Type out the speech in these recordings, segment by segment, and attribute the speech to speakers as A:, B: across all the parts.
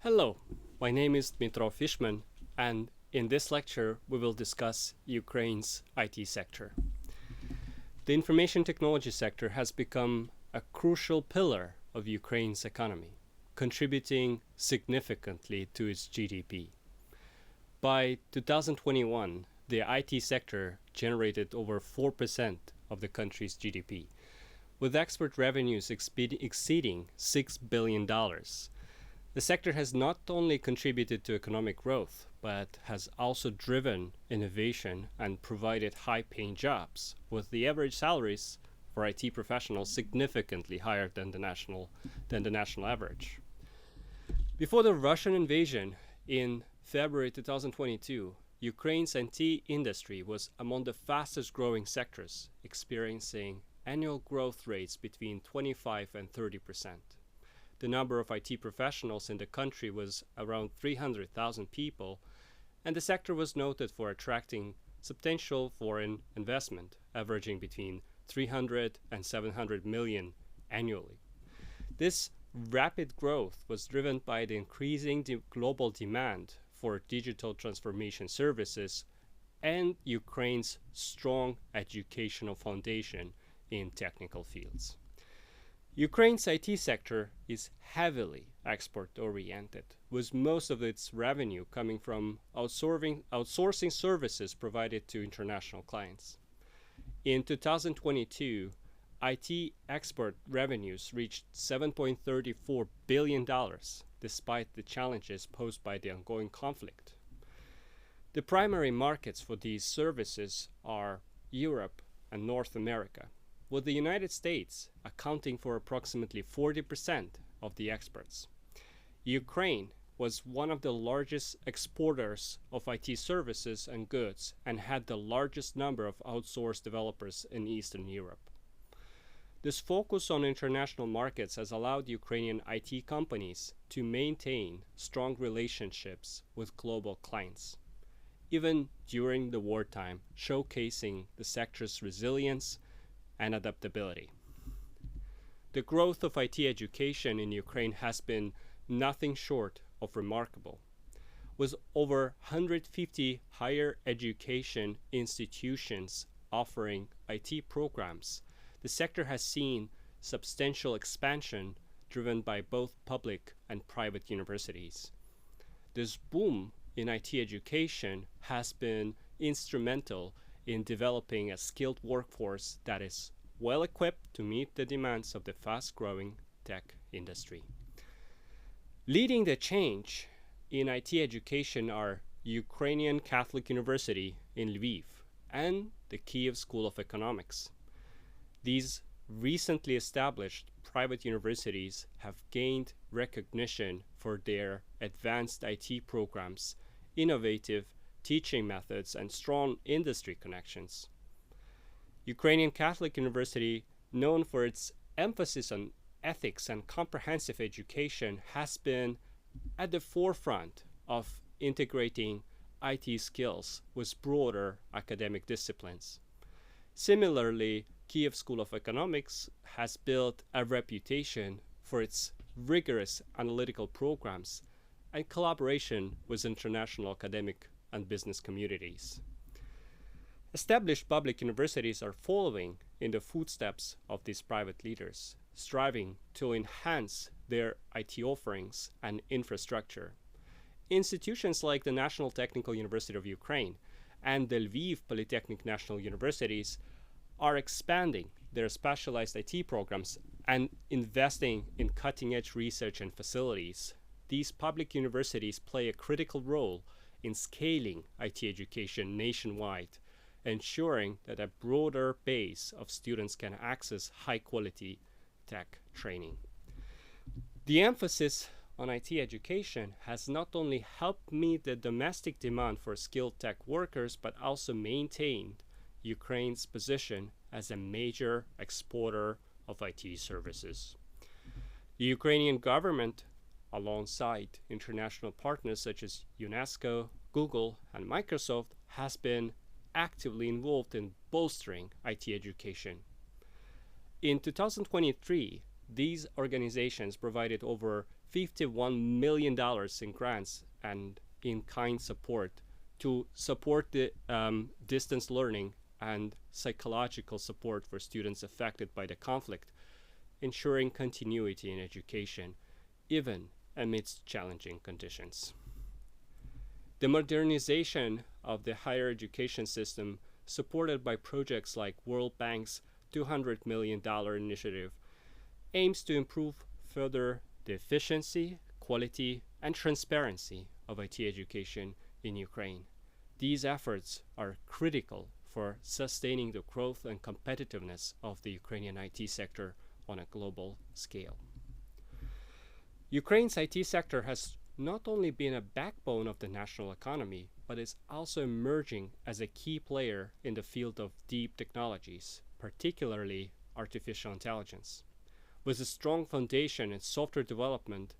A: Hello, my name is Dmytro Fishman, and in this lecture we will discuss Ukraine's IT sector. The information technology sector has become a crucial pillar of Ukraine's economy, contributing significantly to its GDP. By 2021, the IT sector generated over 4% of the country's GDP, with export revenues exceeding $6 billion. The sector has not only contributed to economic growth, but has also driven innovation and provided high-paying jobs, with the average salaries for IT professionals significantly higher than the national average. Before the Russian invasion in February 2022, Ukraine's IT industry was among the fastest growing sectors, experiencing annual growth rates between 25 and 30%. The number of IT professionals in the country was around 300,000 people, and the sector was noted for attracting substantial foreign investment, averaging between 300 and 700 million annually. This rapid growth was driven by the increasing global demand for digital transformation services and Ukraine's strong educational foundation in technical fields. Ukraine's IT sector is heavily export-oriented, with most of its revenue coming from outsourcing services provided to international clients. In 2022, IT export revenues reached $7.34 billion, despite the challenges posed by the ongoing conflict. The primary markets for these services are Europe and North America, with the United States accounting for approximately 40% of the exports. Ukraine was one of the largest exporters of IT services and goods and had the largest number of outsourced developers in Eastern Europe. This focus on international markets has allowed Ukrainian IT companies to maintain strong relationships with global clients, even during the wartime, showcasing the sector's resilience and adaptability. The growth of IT education in Ukraine has been nothing short of remarkable. With over 150 higher education institutions offering IT programs, the sector has seen substantial expansion driven by both public and private universities. This boom in IT education has been instrumental in developing a skilled workforce that is well equipped to meet the demands of the fast-growing tech industry. Leading the change in IT education are Ukrainian Catholic University in Lviv and the Kyiv School of Economics. These recently established private universities have gained recognition for their advanced IT programs, innovative teaching methods, and strong industry connections. Ukrainian Catholic University, known for its emphasis on ethics and comprehensive education, has been at the forefront of integrating IT skills with broader academic disciplines. Similarly, Kyiv School of Economics has built a reputation for its rigorous analytical programs and collaboration with international academic and business communities. Established public universities are following in the footsteps of these private leaders, striving to enhance their IT offerings and infrastructure. Institutions like the National Technical University of Ukraine and the Lviv Polytechnic National Universities are expanding their specialized IT programs and investing in cutting-edge research and facilities. These public universities play a critical role in scaling IT education nationwide, ensuring that a broader base of students can access high-quality tech training. The emphasis on IT education has not only helped meet the domestic demand for skilled tech workers, but also maintained Ukraine's position as a major exporter of IT services. The Ukrainian government, alongside international partners such as UNESCO, Google, and Microsoft, has been actively involved in bolstering IT education. In 2023, these organizations provided over $51 million in grants and in-kind support to support the distance learning and psychological support for students affected by the conflict, ensuring continuity in education, even amidst challenging conditions. The modernization of the higher education system, supported by projects like World Bank's $200 million initiative, aims to improve further the efficiency, quality, and transparency of IT education in Ukraine. These efforts are critical for sustaining the growth and competitiveness of the Ukrainian IT sector on a global scale. Ukraine's IT sector has not only been a backbone of the national economy, but is also emerging as a key player in the field of deep technologies, particularly artificial intelligence. With a strong foundation in software development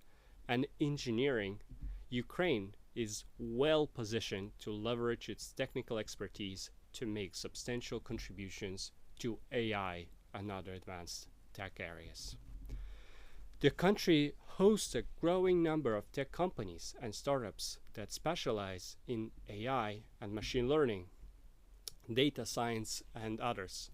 A: and engineering, Ukraine is well positioned to leverage its technical expertise to make substantial contributions to AI and other advanced tech areas. The country hosts a growing number of tech companies and startups that specialize in AI and machine learning, data science, and others.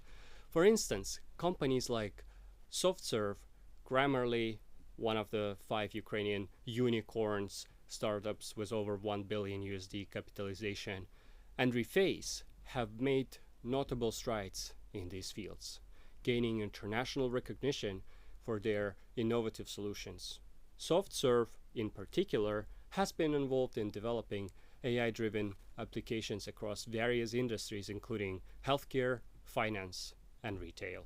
A: For instance, companies like SoftServe, Grammarly, one of the 5 Ukrainian unicorns startups with over $1 billion USD capitalization, and Reface have made notable strides in these fields, gaining international recognition for their innovative solutions. SoftServe, in particular, has been involved in developing AI-driven applications across various industries, including healthcare, finance, and retail.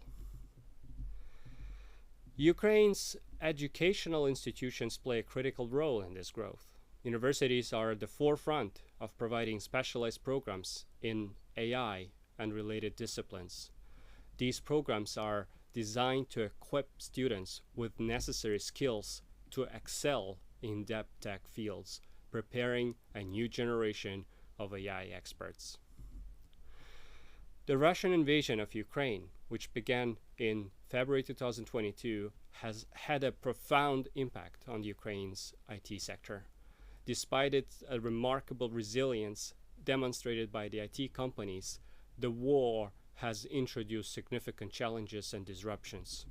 A: Ukraine's educational institutions play a critical role in this growth. Universities are at the forefront of providing specialized programs in AI and related disciplines. These programs are designed to equip students with necessary skills to excel in depth tech fields, preparing a new generation of AI experts. The Russian invasion of Ukraine, which began in February 2022, has had a profound impact on Ukraine's IT sector. Despite its remarkable resilience demonstrated by the IT companies, the war has introduced significant challenges and disruptions.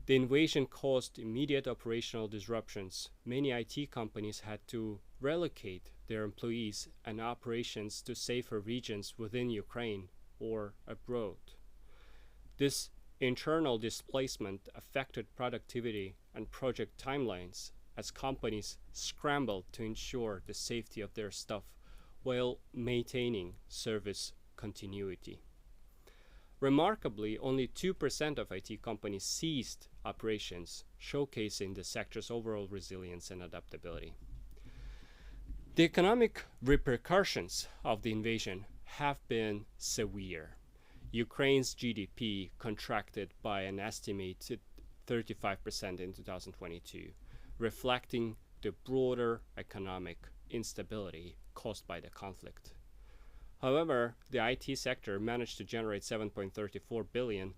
A: The invasion caused immediate operational disruptions. Many IT companies had to relocate their employees and operations to safer regions within Ukraine or abroad. This internal displacement affected productivity and project timelines as companies scrambled to ensure the safety of their staff while maintaining service continuity. Remarkably, only 2% of IT companies ceased operations, showcasing the sector's overall resilience and adaptability. The economic repercussions of the invasion have been severe. Ukraine's GDP contracted by an estimated 35% in 2022, reflecting the broader economic instability caused by the conflict. However, the IT sector managed to generate $7.34 billion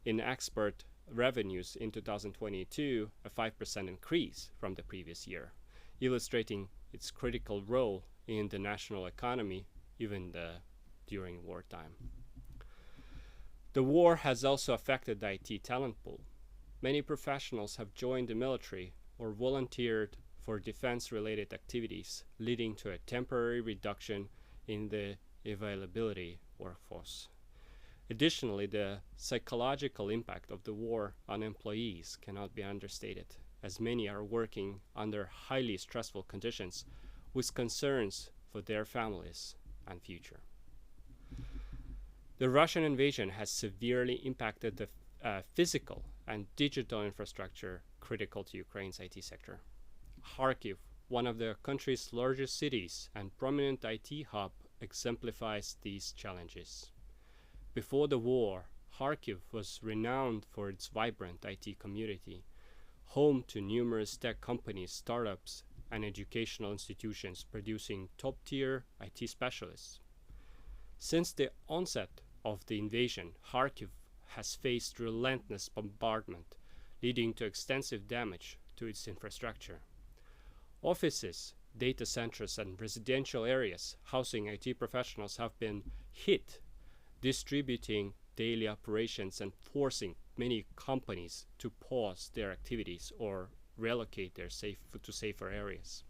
A: in export revenues in 2022, a 5% increase from the previous year, illustrating its critical role in the national economy even during wartime. The war has also affected the IT talent pool. Many professionals have joined the military or volunteered for defense-related activities, leading to a temporary reduction in the availability workforce. Additionally, the psychological impact of the war on employees cannot be understated, as many are working under highly stressful conditions with concerns for their families and future. The Russian invasion has severely impacted the physical and digital infrastructure critical to Ukraine's IT sector. Kharkiv, one of the country's largest cities and prominent IT hub, exemplifies these challenges. Before the war, Kharkiv was renowned for its vibrant IT community, home to numerous tech companies, startups, and educational institutions producing top-tier IT specialists. Since the onset of the invasion, Kharkiv has faced relentless bombardment, leading to extensive damage to its infrastructure. Offices, data centers, and residential areas housing IT professionals have been hit, distributing daily operations and forcing many companies to pause their activities or relocate to safer areas.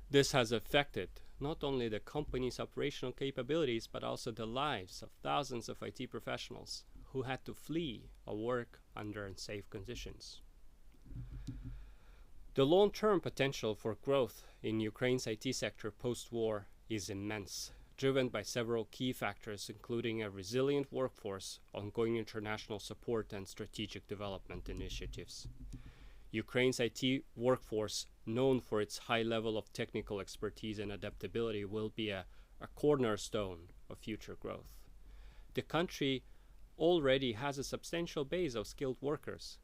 A: This has affected not only the company's operational capabilities, but also the lives of thousands of IT professionals who had to flee or work under unsafe conditions. The long-term potential for growth in Ukraine's IT sector post-war is immense, driven by several key factors, including a resilient workforce, ongoing international support, and strategic development initiatives. Ukraine's IT workforce, known for its high level of technical expertise and adaptability, will be a cornerstone of future growth. The country already has a substantial base of skilled workers.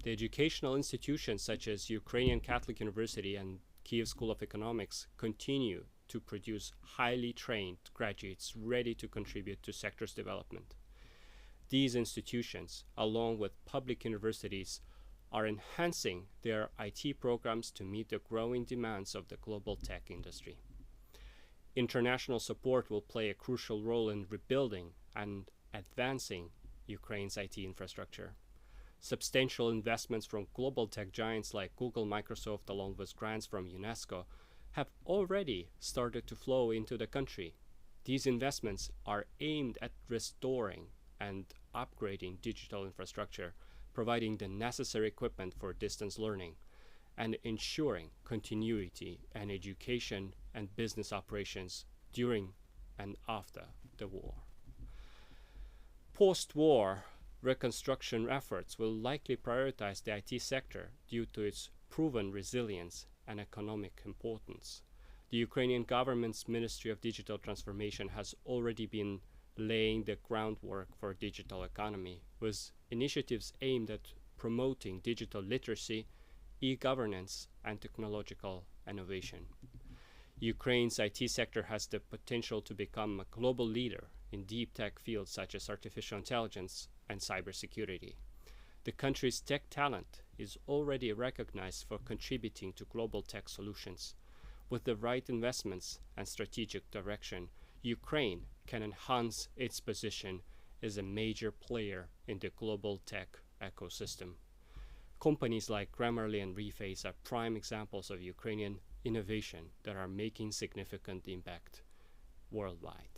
A: The educational institutions such as Ukrainian Catholic University and Kiev School of Economics continue to produce highly trained graduates ready to contribute to sector's development. These institutions, along with public universities, are enhancing their IT programs to meet the growing demands of the global tech industry. International support will play a crucial role in rebuilding and advancing Ukraine's IT infrastructure. Substantial investments from global tech giants like Google, Microsoft, along with grants from UNESCO, have already started to flow into the country. These investments are aimed at restoring and upgrading digital infrastructure, providing the necessary equipment for distance learning, and ensuring continuity in education and business operations during and after the war. Post-war reconstruction efforts will likely prioritize the IT sector due to its proven resilience and economic importance. The Ukrainian government's Ministry of Digital Transformation has already been laying the groundwork for a digital economy, with initiatives aimed at promoting digital literacy, e-governance, and technological innovation. Ukraine's IT sector has the potential to become a global leader in deep tech fields such as artificial intelligence and cybersecurity. The country's tech talent is already recognized for contributing to global tech solutions. With the right investments and strategic direction, Ukraine can enhance its position as a major player in the global tech ecosystem. Companies like Grammarly and Reface are prime examples of Ukrainian innovation that are making significant impact worldwide.